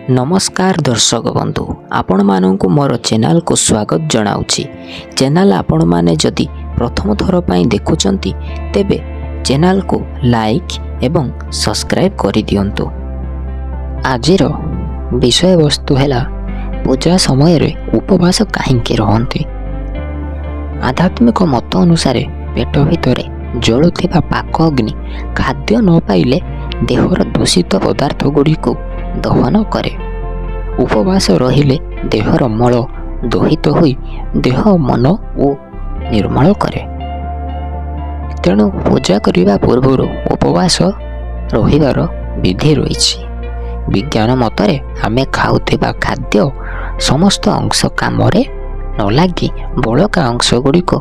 नमस्कार दर्शक बंधु आपण मानू मोर चैनल को स्वागत जनाऊँगी। चैनल आपण माने जदि प्रथम थर पर देखुंट तेबे चैनल को लाइक एवं सब्सक्राइब कर दियंतु। आजिर विषय वस्तु है पूजा समय रे उपवास कहीं रहते। आध्यात्मिक मत अनुसार पेट भितर जलुवा पाक अग्नि खाद्य न पाइले देहर दूषित पदार्थ गुड़ी को दहन करे। उपवास रहिले देहर मल दहित होई देह मन और निर्मल करे। तेणु पूजा करने पूर्व उपवास रहिबार विधि रही। विज्ञान मतरे आमे खाउथिबा खाद्य समस्त अंश काम न लगी बड़का अंश गुड़िक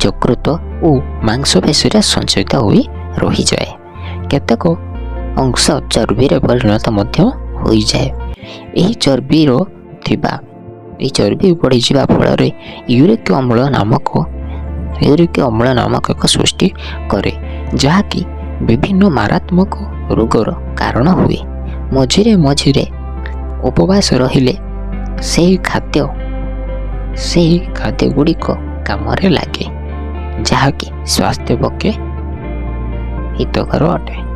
यकृत और मांसपेशी संचित हो रही जाए। केतेक अंश चर्बी परिणत हो जाए। यही चर्बी बढ़ी जा फल यूरिक अम्ल नामक एक सृष्टि करे, जहाँकि विभिन्न मारात्मक रोगर कारण हुए। मझिरे मझिरे उपवास रहिले से खाद्य गुड़िक काम लगे, जहाँकि स्वास्थ्य पक्षे हितकर अटे।